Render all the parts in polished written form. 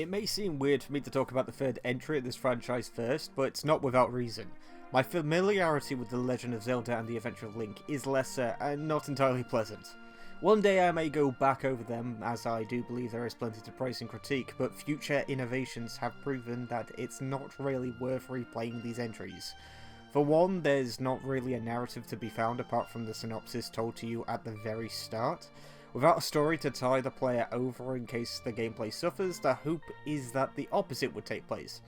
It may seem weird for me to talk about the third entry of this franchise first, but it's not without reason. My familiarity with The Legend of Zelda and The Adventure of Link is lesser and not entirely pleasant. One day I may go back over them, as I do believe there is plenty to praise and critique, but future innovations have proven that it's not really worth replaying these entries. For one, there's not really a narrative to be found apart from the synopsis told to you at the very start. Without a story to tie the player over in case the gameplay suffers, the hope is that the opposite would take place.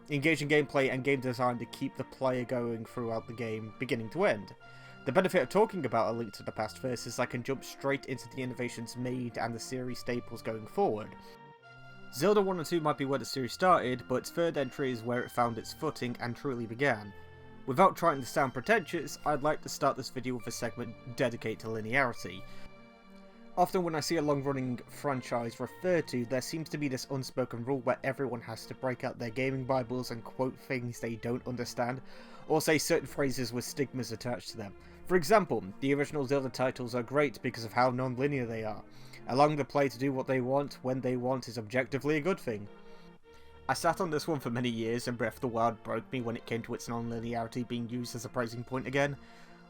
Engaging gameplay and game design to keep the player going throughout the game, beginning to end. The benefit of talking about A Link to the Past first is I can jump straight into the innovations made and the series staples going forward. Zelda 1 and 2 might be where the series started, but its third entry is where it found its footing and truly began. Without trying to sound pretentious, I'd like to start this video with a segment dedicated to linearity. Often when I see a long-running franchise referred to, there seems to be this unspoken rule where everyone has to break out their gaming bibles and quote things they don't understand, or say certain phrases with stigmas attached to them. For example, the original Zelda titles are great because of how non-linear they are. Allowing the player to do what they want, when they want, is objectively a good thing. I sat on this one for many years and Breath of the Wild broke me when it came to its non-linearity being used as a praising point again.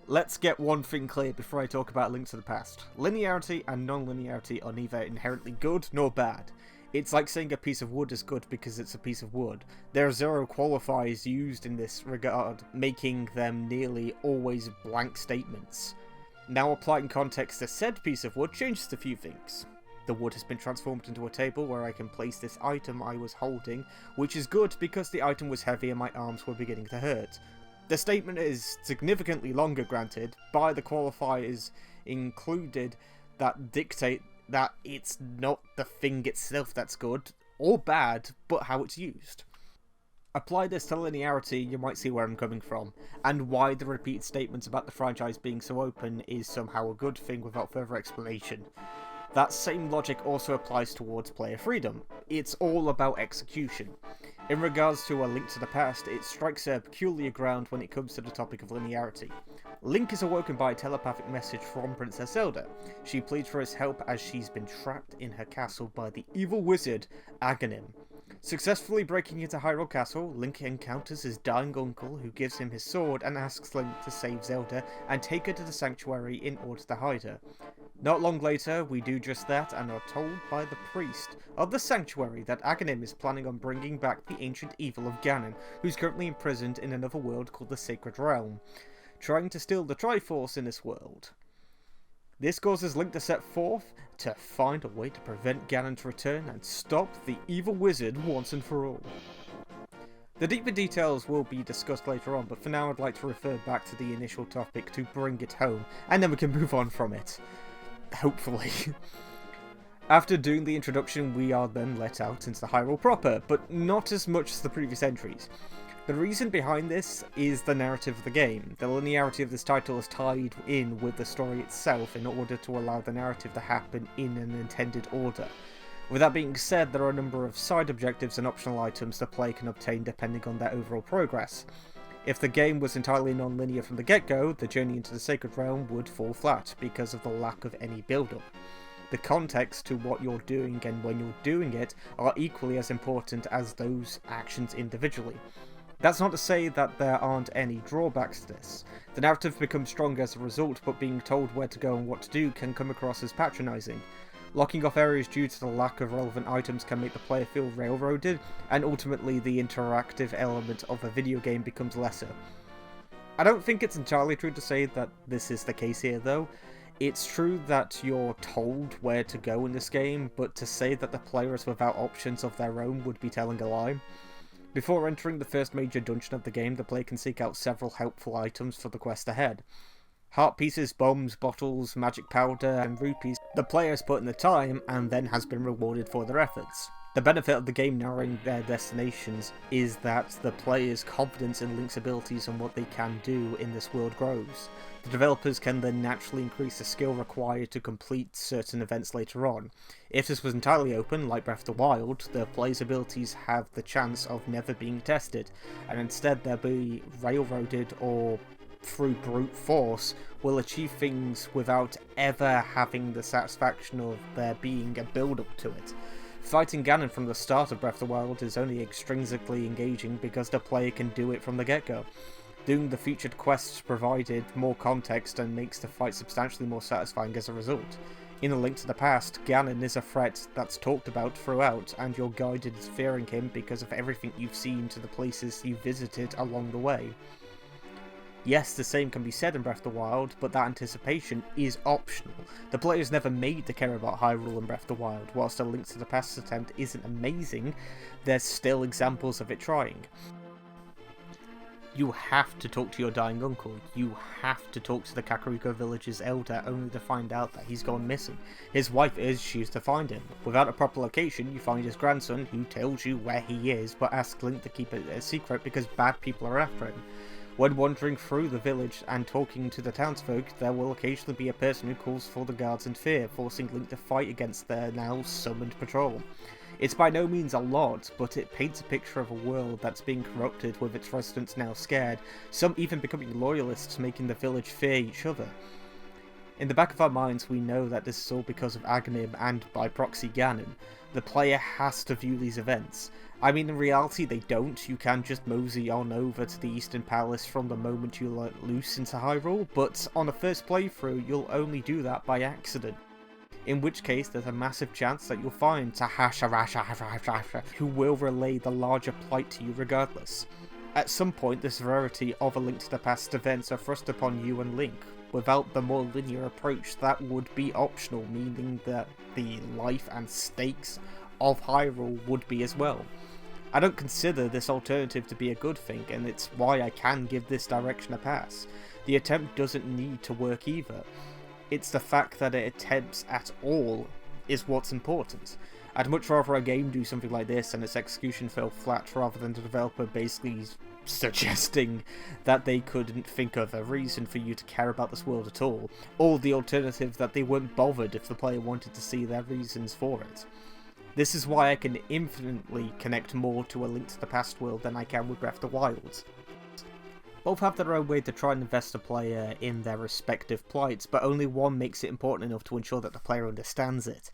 Let's get one thing clear before I talk about Link to the Past. Linearity and non-linearity are neither inherently good nor bad. It's like saying a piece of wood is good because it's a piece of wood. There are zero qualifiers used in this regard, making them nearly always blank statements. Now applying context to said piece of wood changes a few things. The wood has been transformed into a table where I can place this item I was holding, which is good because the item was heavy and my arms were beginning to hurt. The statement is significantly longer, granted, by the qualifiers included that dictate that it's not the thing itself that's good or bad, but how it's used. Apply this to linearity, you might see where I'm coming from, and why the repeated statements about the franchise being so open is somehow a good thing without further explanation. That same logic also applies towards player freedom. It's all about execution. In regards to A Link to the Past, it strikes a peculiar ground when it comes to the topic of linearity. Link is awoken by a telepathic message from Princess Zelda. She pleads for his help as she's been trapped in her castle by the evil wizard, Aghanim. Successfully breaking into Hyrule Castle, Link encounters his dying uncle who gives him his sword and asks Link to save Zelda and take her to the sanctuary in order to hide her. Not long later, we do just that and are told by the priest of the sanctuary that Aghanim is planning on bringing back the ancient evil of Ganon, who's currently imprisoned in another world called the Sacred Realm, trying to steal the Triforce in this world. This causes Link to set forth to find a way to prevent Ganon's return and stop the evil wizard once and for all. The deeper details will be discussed later on, but for now I'd like to refer back to the initial topic to bring it home, and then we can move on from it. Hopefully. After doing the introduction, we are then let out into the Hyrule proper, but not as much as the previous entries. The reason behind this is the narrative of the game. The linearity of this title is tied in with the story itself in order to allow the narrative to happen in an intended order. With that being said, there are a number of side objectives and optional items the player can obtain depending on their overall progress. If the game was entirely non-linear from the get-go, the journey into the Sacred Realm would fall flat because of the lack of any build-up. The context to what you're doing and when you're doing it are equally as important as those actions individually. That's not to say that there aren't any drawbacks to this. The narrative becomes stronger as a result, but being told where to go and what to do can come across as patronising. Locking off areas due to the lack of relevant items can make the player feel railroaded, and ultimately the interactive element of a video game becomes lesser. I don't think it's entirely true to say that this is the case here though. It's true that you're told where to go in this game, but to say that the player is without options of their own would be telling a lie. Before entering the first major dungeon of the game, the player can seek out several helpful items for the quest ahead. Heart pieces, bombs, bottles, magic powder, and rupees. The player has put in the time and then has been rewarded for their efforts. The benefit of the game narrowing their destinations is that the player's confidence in Link's abilities and what they can do in this world grows. The developers can then naturally increase the skill required to complete certain events later on. If this was entirely open, like Breath of the Wild, the player's abilities have the chance of never being tested, and instead they'll be railroaded or through brute force will achieve things without ever having the satisfaction of there being a build-up to it. Fighting Ganon from the start of Breath of the Wild is only extrinsically engaging because the player can do it from the get-go. Doing the featured quests provided more context and makes the fight substantially more satisfying as a result. In A Link to the Past, Ganon is a threat that's talked about throughout, and you're guided as fearing him because of everything you've seen to the places you visited along the way. Yes, the same can be said in Breath of the Wild, but that anticipation is optional. The player is never made to care about Hyrule in Breath of the Wild. Whilst A Link to the Past attempt isn't amazing, there's still examples of it trying. You have to talk to your dying uncle. You have to talk to the Kakariko village's elder only to find out that he's gone missing. His wife urges you to find him. Without a proper location, you find his grandson, who tells you where he is, but asks Link to keep it a secret because bad people are after him. When wandering through the village and talking to the townsfolk, there will occasionally be a person who calls for the guards in fear, forcing Link to fight against their now summoned patrol. It's by no means a lot, but it paints a picture of a world that's being corrupted with its residents now scared, some even becoming loyalists, making the village fear each other. In the back of our minds, we know that this is all because of Aghanim and, by proxy, Ganon. The player has to view these events. I mean, in reality they don't. You can just mosey on over to the Eastern Palace from the moment you let loose into Hyrule, but on a first playthrough you'll only do that by accident. In which case there's a massive chance that you'll find Tahasha who will relay the larger plight to you regardless. At some point the severity of A Link to the Past events are thrust upon you and Link. Without the more linear approach, that would be optional, meaning that the life and stakes of Hyrule would be as well. I don't consider this alternative to be a good thing, and it's why I can give this direction a pass. The attempt doesn't need to work either. It's the fact that it attempts at all is what's important. I'd much rather a game do something like this and its execution fell flat rather than the developer basically suggesting that they couldn't think of a reason for you to care about this world at all, or the alternative that they weren't bothered if the player wanted to see their reasons for it. This is why I can infinitely connect more to A Link to the Past world than I can with Breath of the Wild. Both have their own way to try and invest the player in their respective plights, but only one makes it important enough to ensure that the player understands it.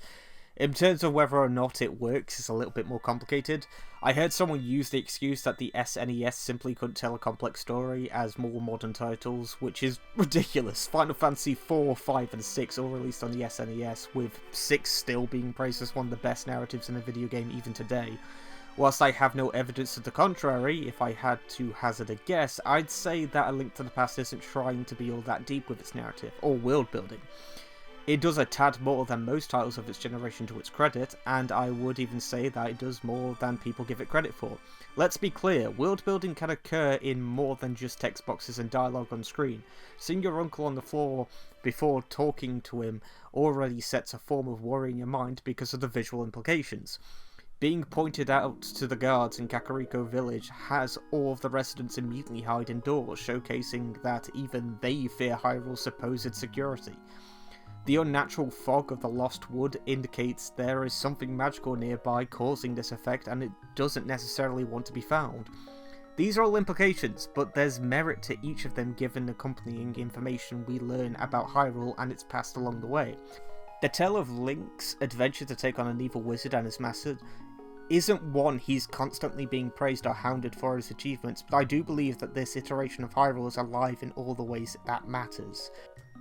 In terms of whether or not it works, it's a little bit more complicated. I heard someone use the excuse that the SNES simply couldn't tell a complex story as more modern titles, which is ridiculous. Final Fantasy 4, 5 and 6 all released on the SNES, with 6 still being praised as one of the best narratives in a video game even today. Whilst I have no evidence to the contrary, if I had to hazard a guess, I'd say that A Link to the Past isn't trying to be all that deep with its narrative, or world building. It does a tad more than most titles of its generation to its credit, and I would even say that it does more than people give it credit for. Let's be clear, world building can occur in more than just text boxes and dialogue on screen. Seeing your uncle on the floor before talking to him already sets a form of worry in your mind because of the visual implications. Being pointed out to the guards in Kakariko Village has all of the residents immediately hide indoors, showcasing that even they fear Hyrule's supposed security. The unnatural fog of the Lost Wood indicates there is something magical nearby causing this effect, and it doesn't necessarily want to be found. These are all implications, but there's merit to each of them given accompanying information we learn about Hyrule and its past along the way. The tale of Link's adventure to take on an evil wizard and his master isn't one he's constantly being praised or hounded for his achievements, but I do believe that this iteration of Hyrule is alive in all the ways that matters.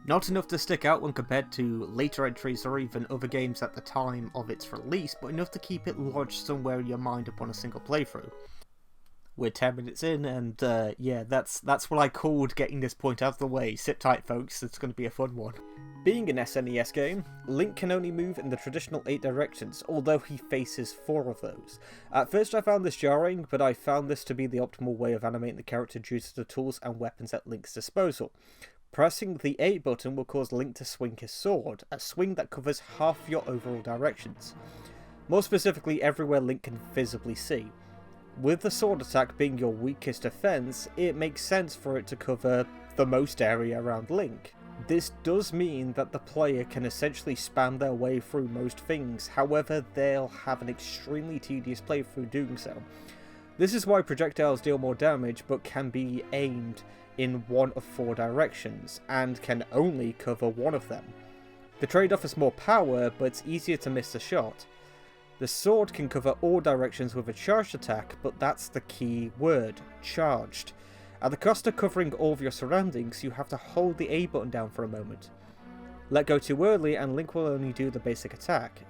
Not enough to stick out when compared to later entries or even other games at the time of its release, but enough to keep it lodged somewhere in your mind upon a single playthrough. We're 10 minutes in, and yeah, that's what I called getting this point out of the way. Sit tight, folks, it's going to be a fun one. Being an SNES game, Link can only move in the traditional 8 directions, although he faces 4 of those. At first I found this jarring, but I found this to be the optimal way of animating the character due to the tools and weapons at Link's disposal. Pressing the A button will cause Link to swing his sword, a swing that covers half your overall directions. More specifically, everywhere Link can visibly see. With the sword attack being your weakest defense, it makes sense for it to cover the most area around Link. This does mean that the player can essentially spam their way through most things, however they'll have an extremely tedious playthrough doing so. This is why projectiles deal more damage but can be aimed in one of 4 directions, and can only cover one of them. The trade-off is more power, but it's easier to miss a shot. The sword can cover all directions with a charged attack, but that's the key word, charged. At the cost of covering all of your surroundings, you have to hold the A button down for a moment. Let go too early and Link will only do the basic attack.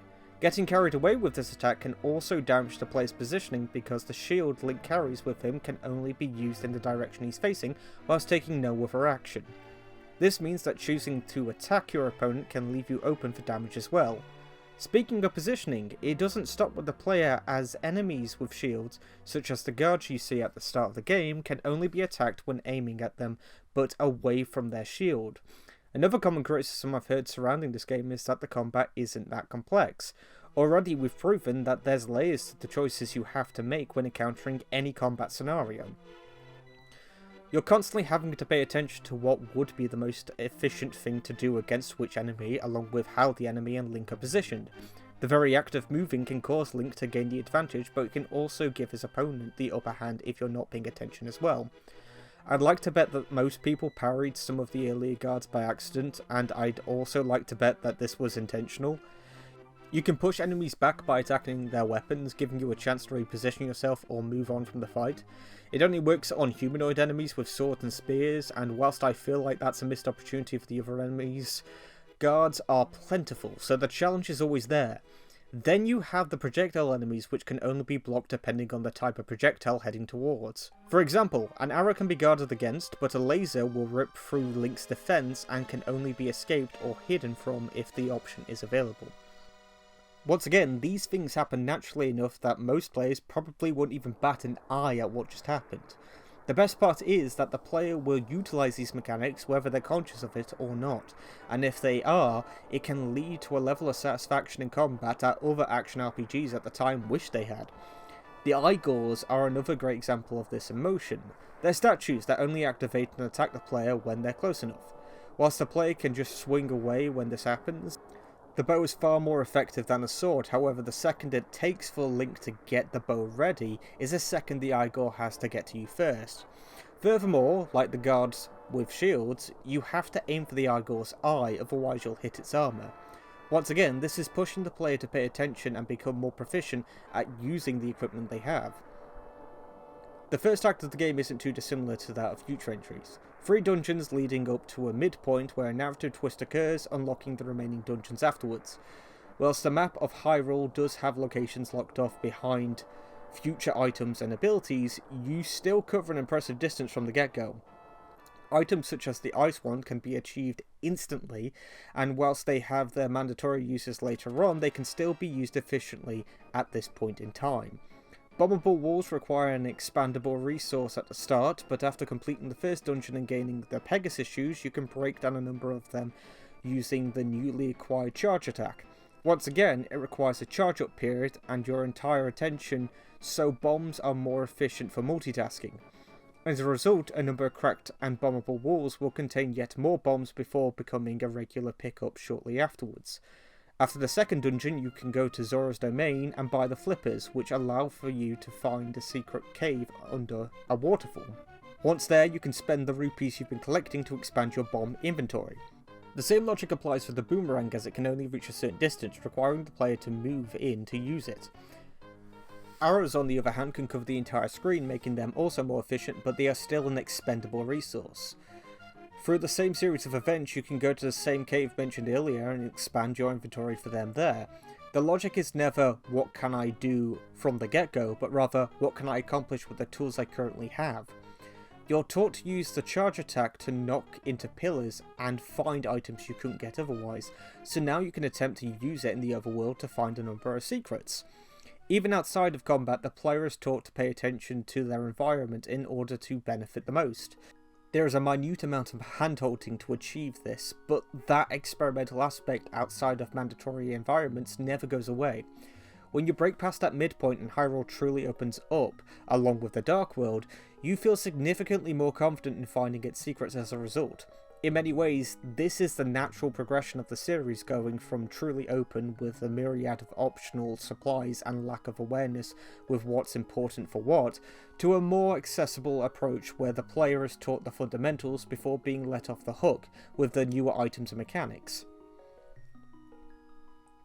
Getting carried away with this attack can also damage the player's positioning because the shield Link carries with him can only be used in the direction he's facing whilst taking no other action. This means that choosing to attack your opponent can leave you open for damage as well. Speaking of positioning, it doesn't stop with the player, as enemies with shields, such as the guards you see at the start of the game, can only be attacked when aiming at them, but away from their shield. Another common criticism I've heard surrounding this game is that the combat isn't that complex. Already we've proven that there's layers to the choices you have to make when encountering any combat scenario. You're constantly having to pay attention to what would be the most efficient thing to do against which enemy, along with how the enemy and Link are positioned. The very act of moving can cause Link to gain the advantage, but it can also give his opponent the upper hand if you're not paying attention as well. I'd like to bet that most people parried some of the earlier guards by accident, and I'd also like to bet that this was intentional. You can push enemies back by attacking their weapons, giving you a chance to reposition yourself or move on from the fight. It only works on humanoid enemies with swords and spears, and whilst I feel like that's a missed opportunity for the other enemies, guards are plentiful, so the challenge is always there. Then you have the projectile enemies, which can only be blocked depending on the type of projectile heading towards. For example, an arrow can be guarded against, but a laser will rip through Link's defense and can only be escaped or hidden from if the option is available. Once again, these things happen naturally enough that most players probably won't even bat an eye at what just happened. The best part is that the player will utilise these mechanics whether they're conscious of it or not, and if they are, it can lead to a level of satisfaction in combat that other action RPGs at the time wished they had. The Igors are another great example of this in motion. They're statues that only activate and attack the player when they're close enough. Whilst the player can just swing away when this happens, the bow is far more effective than a sword. However, the second it takes for Link to get the bow ready is a second the Igor has to get to you first. Furthermore, like the guards with shields, you have to aim for the Igor's eye, otherwise you'll hit its armour. Once again, this is pushing the player to pay attention and become more proficient at using the equipment they have. The first act of the game isn't too dissimilar to that of future entries. 3 dungeons leading up to a midpoint where a narrative twist occurs, unlocking the remaining dungeons afterwards. Whilst the map of Hyrule does have locations locked off behind future items and abilities, you still cover an impressive distance from the get-go. Items such as the Ice Wand can be achieved instantly, and whilst they have their mandatory uses later on, they can still be used efficiently at this point in time. Bombable walls require an expandable resource at the start, but after completing the first dungeon and gaining the Pegasus shoes, you can break down a number of them using the newly acquired charge attack. Once again, it requires a charge up period and your entire attention, so bombs are more efficient for multitasking. As a result, a number of cracked and bombable walls will contain yet more bombs before becoming a regular pickup shortly afterwards. After the second dungeon, you can go to Zora's domain and buy the flippers, which allow for you to find a secret cave under a waterfall. Once there, you can spend the rupees you've been collecting to expand your bomb inventory. The same logic applies for the boomerang, as it can only reach a certain distance, requiring the player to move in to use it. Arrows, on the other hand, can cover the entire screen, making them also more efficient, but they are still an expendable resource. Through the same series of events, you can go to the same cave mentioned earlier and expand your inventory for them there. The logic is never, what can I do from the get-go, but rather, what can I accomplish with the tools I currently have. You're taught to use the charge attack to knock into pillars and find items you couldn't get otherwise, so now you can attempt to use it in the overworld to find a number of secrets. Even outside of combat, the player is taught to pay attention to their environment in order to benefit the most. There is a minute amount of hand-holding to achieve this, but that experimental aspect outside of mandatory environments never goes away. When you break past that midpoint and Hyrule truly opens up, along with the Dark World, you feel significantly more confident in finding its secrets as a result. In many ways, this is the natural progression of the series, going from truly open with a myriad of optional supplies and lack of awareness with what's important for what, to a more accessible approach where the player is taught the fundamentals before being let off the hook with the newer items and mechanics.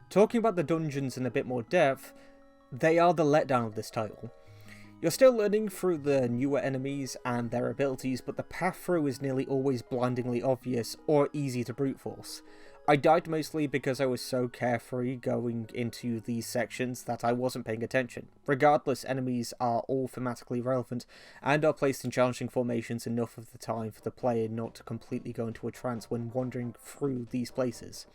Talking about the dungeons in a bit more depth, They are the letdown of this title. You're still learning through the newer enemies and their abilities, but the path through is nearly always blindingly obvious or easy to brute force. I died mostly because I was so carefree going into these sections that I wasn't paying attention. Regardless, enemies are all thematically relevant and are placed in challenging formations enough of the time for the player not to completely go into a trance when wandering through these places.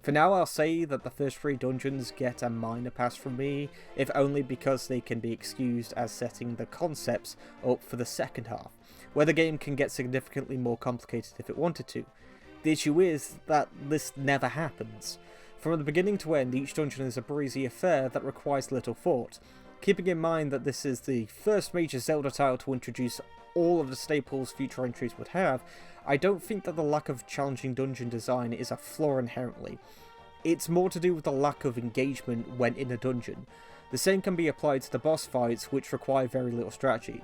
For now, I'll say that the first 3 dungeons get a minor pass from me, if only because they can be excused as setting the concepts up for the second half, where the game can get significantly more complicated if it wanted to. The issue is that this never happens. From the beginning to end, each dungeon is a breezy affair that requires little thought. Keeping in mind that this is the first major Zelda title to introduce all of the staples future entries would have, I don't think that the lack of challenging dungeon design is a flaw inherently. It's more to do with the lack of engagement when in a dungeon. The same can be applied to the boss fights, which require very little strategy.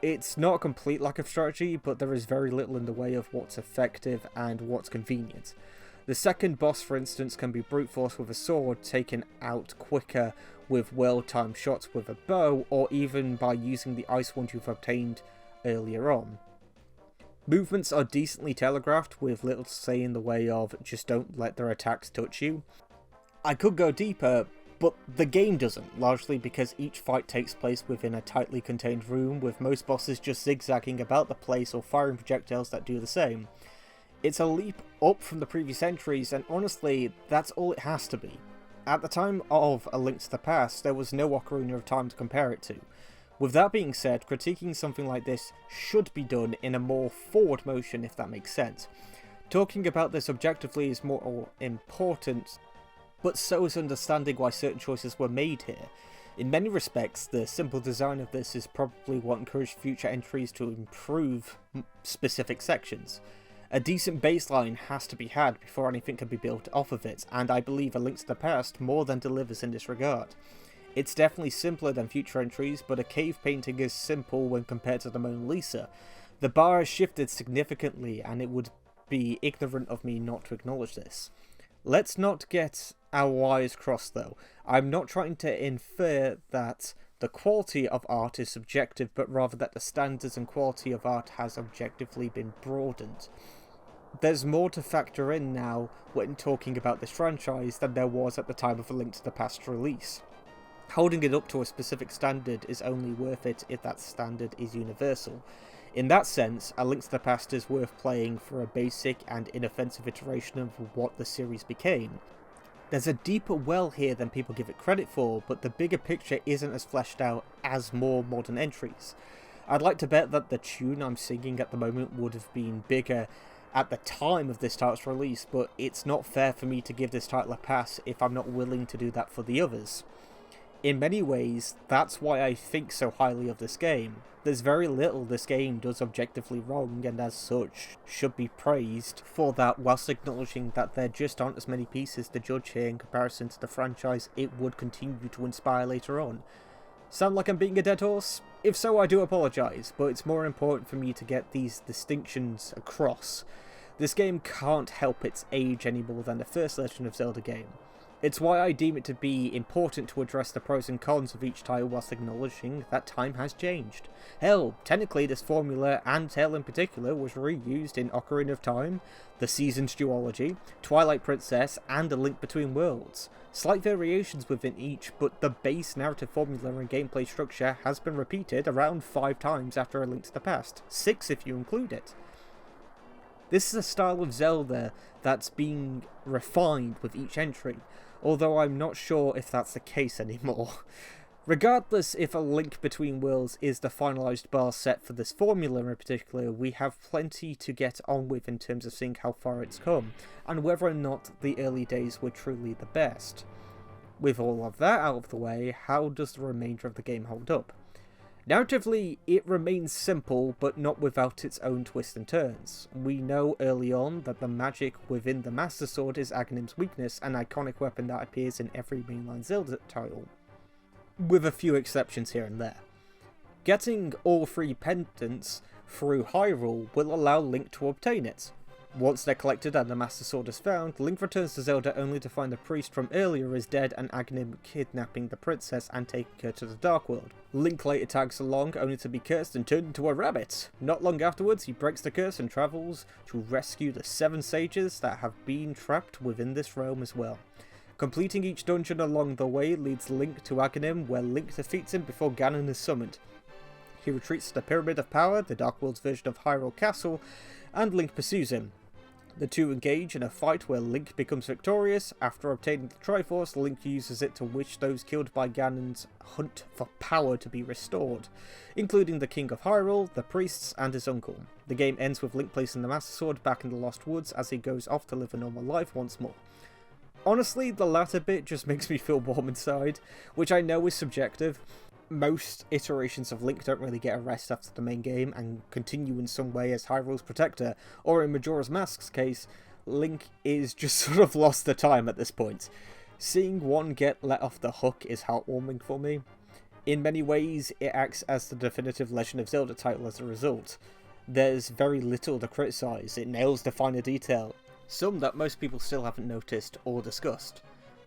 It's not a complete lack of strategy, but there is very little in the way of what's effective and what's convenient. The second boss, for instance, can be brute force with a sword, taken out quicker with well-timed shots with a bow, or even by using the ice wand you've obtained earlier on. Movements are decently telegraphed, with little to say in the way of just don't let their attacks touch you. I could go deeper, but the game doesn't, largely because each fight takes place within a tightly contained room, with most bosses just zigzagging about the place or firing projectiles that do the same. It's a leap up from the previous entries, and honestly, that's all it has to be. At the time of A Link to the Past, there was no Ocarina of Time to compare it to. With that being said, critiquing something like this should be done in a more forward motion, if that makes sense. Talking about this objectively is more important, but so is understanding why certain choices were made here. In many respects, the simple design of this is probably what encouraged future entries to improve specific sections. A decent baseline has to be had before anything can be built off of it, and I believe A Link to the Past more than delivers in this regard. It's definitely simpler than future entries, but a cave painting is simple when compared to the Mona Lisa. The bar has shifted significantly, and it would be ignorant of me not to acknowledge this. Let's not get our wires crossed though. I'm not trying to infer that the quality of art is subjective, but rather that the standards and quality of art has objectively been broadened. There's more to factor in now when talking about this franchise than there was at the time of A Link to the Past release. Holding it up to a specific standard is only worth it if that standard is universal. In that sense, A Link to the Past is worth playing for a basic and inoffensive iteration of what the series became. There's a deeper well here than people give it credit for, but the bigger picture isn't as fleshed out as more modern entries. I'd like to bet that the tune I'm singing at the moment would have been bigger at the time of this title's release, but it's not fair for me to give this title a pass if I'm not willing to do that for the others. In many ways, that's why I think so highly of this game. There's very little this game does objectively wrong, and as such should be praised for that, whilst acknowledging that there just aren't as many pieces to judge here in comparison to the franchise it would continue to inspire later on. Sound like I'm beating a dead horse? If so, I do apologise, but it's more important for me to get these distinctions across. This game can't help its age any more than the first Legend of Zelda game. It's why I deem it to be important to address the pros and cons of each title whilst acknowledging that time has changed. Hell, technically this formula, and Tale in particular, was reused in Ocarina of Time, The Seasons Duology, Twilight Princess, and A Link Between Worlds. Slight variations within each, but the base narrative formula and gameplay structure has been repeated around 5 times after A Link to the Past, 6 if you include it. This is a style of Zelda that's being refined with each entry, although I'm not sure if that's the case anymore. Regardless if A Link Between Worlds is the finalised bar set for this formula in particular, we have plenty to get on with in terms of seeing how far it's come, and whether or not the early days were truly the best. With all of that out of the way, how does the remainder of the game hold up? Narratively, it remains simple, but not without its own twists and turns. We know early on that the magic within the Master Sword is Aghanim's weakness, an iconic weapon that appears in every mainline Zelda title, with a few exceptions here and there. Getting all 3 pendants through Hyrule will allow Link to obtain it. Once they're collected and the Master Sword is found, Link returns to Zelda only to find the priest from earlier is dead and Aghanim kidnapping the princess and taking her to the Dark World. Link later tags along only to be cursed and turned into a rabbit. Not long afterwards, he breaks the curse and travels to rescue the 7 sages that have been trapped within this realm as well. Completing each dungeon along the way leads Link to Aghanim, where Link defeats him before Ganon is summoned. He retreats to the Pyramid of Power, the Dark World's version of Hyrule Castle, and Link pursues him. The two engage in a fight where Link becomes victorious. After obtaining the Triforce, Link uses it to wish those killed by Ganon's hunt for power to be restored, including the King of Hyrule, the priests, and his uncle. The game ends with Link placing the Master Sword back in the Lost Woods as he goes off to live a normal life once more. Honestly, the latter bit just makes me feel warm inside, which I know is subjective. Most iterations of Link don't really get a rest after the main game and continue in some way as Hyrule's protector, or in Majora's Mask's case, Link is just sort of lost the time at this point. Seeing one get let off the hook is heartwarming for me. In many ways, it acts as the definitive Legend of Zelda title as a result. There's very little to criticise, it nails the finer detail, some that most people still haven't noticed or discussed.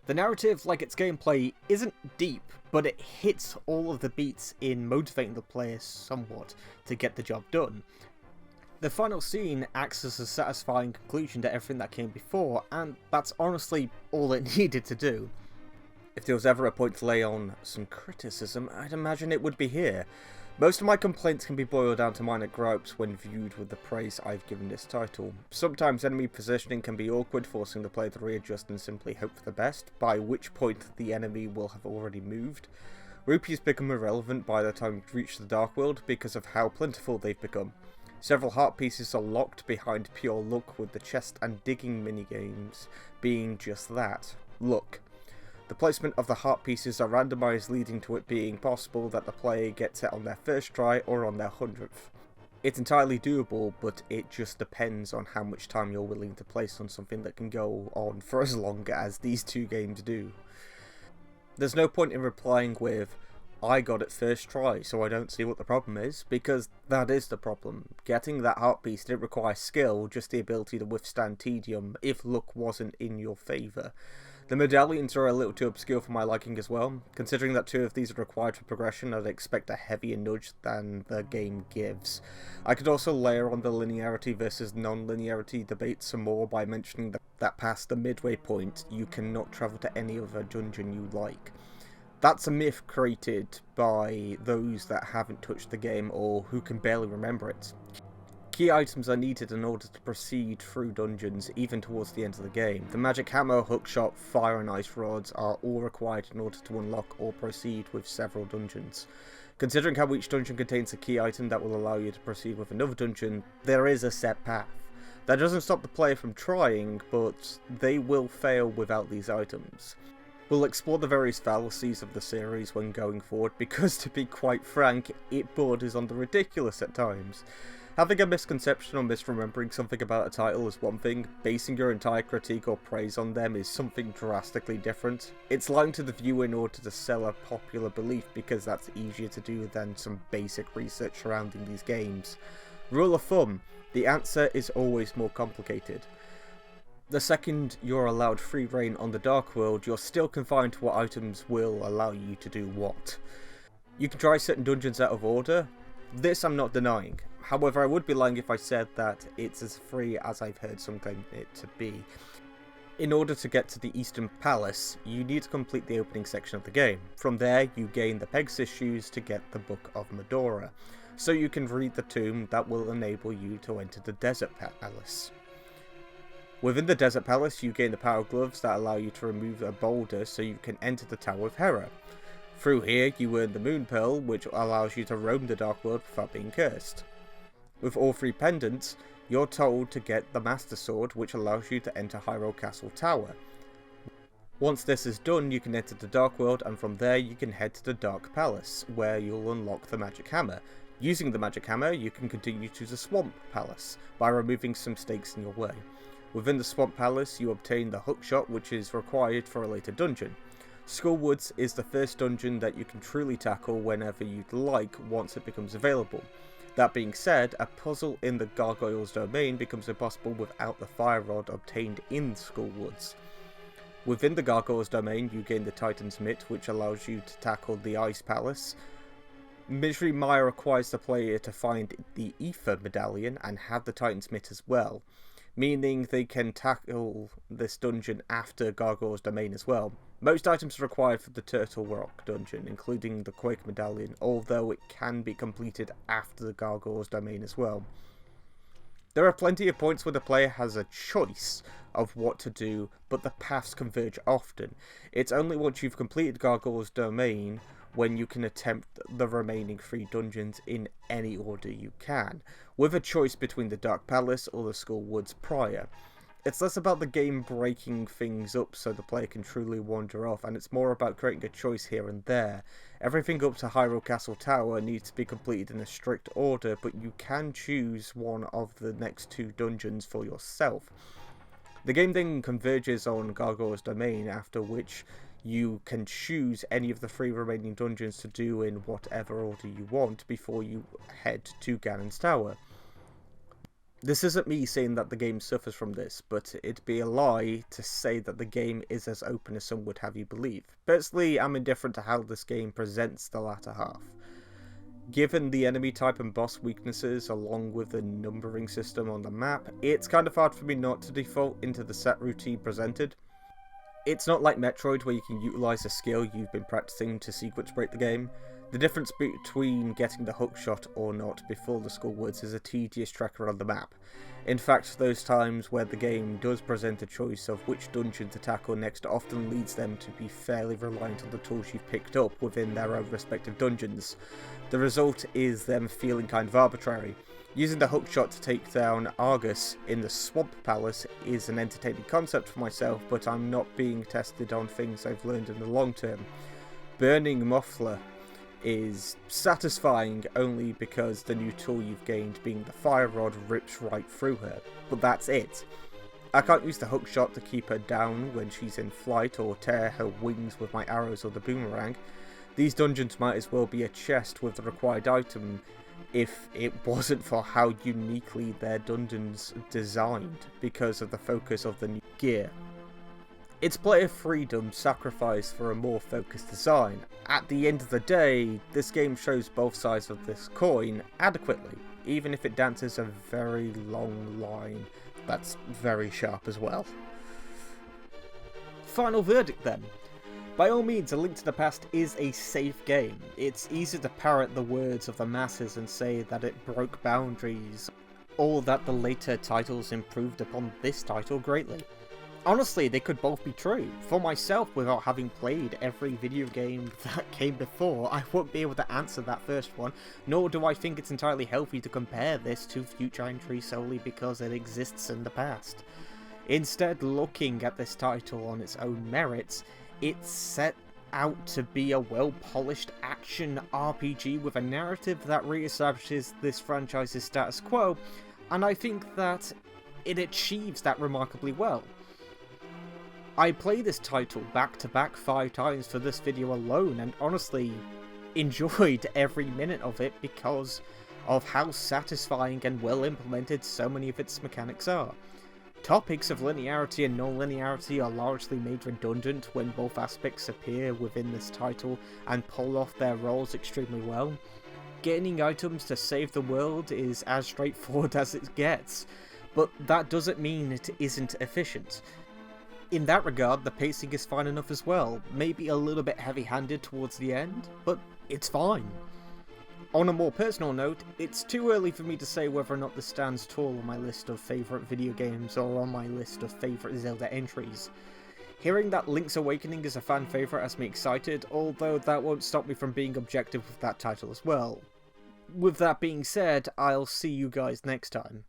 The narrative, like its gameplay, isn't deep, but it hits all of the beats in motivating the player somewhat to get the job done. The final scene acts as a satisfying conclusion to everything that came before, and that's honestly all it needed to do. If there was ever a point to lay on some criticism, I'd imagine it would be here. Most of my complaints can be boiled down to minor gripes when viewed with the praise I've given this title. Sometimes enemy positioning can be awkward, forcing the player to readjust and simply hope for the best, by which point the enemy will have already moved. Rupees become irrelevant by the time you reach the Dark World because of how plentiful they've become. Several heart pieces are locked behind pure luck, with the chest and digging minigames being just that, luck. The placement of the heart pieces are randomised, leading to it being possible that the player gets it on their first try or on their 100th. It's entirely doable, but it just depends on how much time you're willing to place on something that can go on for as long as these two games do. There's no point in replying with, "I got it first try, so I don't see what the problem is," because that is the problem. Getting that heart piece didn't require skill, just the ability to withstand tedium if luck wasn't in your favour. The medallions are a little too obscure for my liking as well. Considering that 2 of these are required for progression, I'd expect a heavier nudge than the game gives. I could also layer on the linearity versus non-linearity debate some more by mentioning that past the midway point, you cannot travel to any other dungeon you like. That's a myth created by those that haven't touched the game or who can barely remember it. Key items are needed in order to proceed through dungeons, even towards the end of the game. The magic hammer, hookshot, fire and ice rods are all required in order to unlock or proceed with several dungeons. Considering how each dungeon contains a key item that will allow you to proceed with another dungeon, there is a set path. That doesn't stop the player from trying, but they will fail without these items. We'll explore the various fallacies of the series when going forward, because to be quite frank, it borders on the ridiculous at times. Having a misconception or misremembering something about a title is one thing, basing your entire critique or praise on them is something drastically different. It's lying to the viewer in order to sell a popular belief because that's easier to do than some basic research surrounding these games. Rule of thumb, the answer is always more complicated. The second you're allowed free reign on the Dark World, you're still confined to what items will allow you to do what. You can try certain dungeons out of order. This I'm not denying. However, I would be lying if I said that it's as free as I've heard some claim it to be. In order to get to the Eastern Palace, you need to complete the opening section of the game. From there, you gain the Pegasus Shoes to get the Book of Medora, so you can read the tomb that will enable you to enter the Desert Palace. Within the Desert Palace, you gain the Power Gloves that allow you to remove a boulder so you can enter the Tower of Hera. Through here, you earn the Moon Pearl, which allows you to roam the Dark World without being cursed. With all 3 pendants, you're told to get the Master Sword, which allows you to enter Hyrule Castle Tower. Once this is done, you can enter the Dark World, and from there you can head to the Dark Palace, where you'll unlock the Magic Hammer. Using the Magic Hammer, you can continue to the Swamp Palace, by removing some stakes in your way. Within the Swamp Palace, you obtain the Hookshot, which is required for a later dungeon. Skull Woods is the first dungeon that you can truly tackle whenever you'd like once it becomes available. That being said, a puzzle in the Gargoyle's domain becomes impossible without the fire rod obtained in Skull Woods. Within the Gargoyle's domain, you gain the Titan's Mitt, which allows you to tackle the Ice Palace. Misery Mire requires the player to find the Ether Medallion and have the Titan's Mitt as well, meaning they can tackle this dungeon after Gargoyle's domain as well. Most items are required for the Turtle Rock dungeon, including the Quake Medallion, although it can be completed after the Gargoyle's domain as well. There are plenty of points where the player has a choice of what to do, but the paths converge often. It's only once you've completed Gargoyle's domain when you can attempt the remaining 3 dungeons in any order you can, with a choice between the Dark Palace or the Skull Woods prior. It's less about the game breaking things up so the player can truly wander off, and it's more about creating a choice here and there. Everything up to Hyrule Castle Tower needs to be completed in a strict order, but you can choose one of the next 2 dungeons for yourself. The game then converges on Gargoyle's domain, after which you can choose any of the 3 remaining dungeons to do in whatever order you want before you head to Ganon's Tower. This isn't me saying that the game suffers from this, but it'd be a lie to say that the game is as open as some would have you believe. Personally, I'm indifferent to how this game presents the latter half. Given the enemy type and boss weaknesses, along with the numbering system on the map, it's kind of hard for me not to default into the set routine presented. It's not like Metroid where you can utilise a skill you've been practicing to sequence break the game. The difference between getting the hookshot or not before the Skull Woods is a tedious trek around the map. In fact, those times where the game does present a choice of which dungeon to tackle next often leads them to be fairly reliant on the tools you've picked up within their own respective dungeons. The result is them feeling kind of arbitrary. Using the hookshot to take down Argus in the Swamp Palace is an entertaining concept for myself, but I'm not being tested on things I've learned in the long term. Burning Muffler is satisfying only because the new tool you've gained, being the fire rod, rips right through her, but that's it. I can't use the hookshot to keep her down when she's in flight or tear her wings with my arrows or the boomerang. These dungeons might as well be a chest with the required item if it wasn't for how uniquely their dungeons designed because of the focus of the new gear. It's player freedom sacrificed for a more focused design. At the end of the day, this game shows both sides of this coin adequately, even if it dances a very long line that's very sharp as well. Final verdict then. By all means, A Link to the Past is a safe game. It's easy to parrot the words of the masses and say that it broke boundaries, or that the later titles improved upon this title greatly. Honestly, they could both be true. For myself, without having played every video game that came before, I won't be able to answer that first one, nor do I think it's entirely healthy to compare this to future entries solely because it exists in the past. Instead, looking at this title on its own merits, it's set out to be a well-polished action RPG with a narrative that reestablishes this franchise's status quo, and I think that it achieves that remarkably well. I played this title back-to-back 5 times for this video alone, and honestly enjoyed every minute of it because of how satisfying and well implemented so many of its mechanics are. Topics of linearity and non-linearity are largely made redundant when both aspects appear within this title and pull off their roles extremely well. Gaining items to save the world is as straightforward as it gets, but that doesn't mean it isn't efficient. In that regard, the pacing is fine enough as well, maybe a little bit heavy-handed towards the end, but it's fine. On a more personal note, it's too early for me to say whether or not this stands tall on my list of favourite video games or on my list of favourite Zelda entries. Hearing that Link's Awakening is a fan favourite has me excited, although that won't stop me from being objective with that title as well. With that being said, I'll see you guys next time.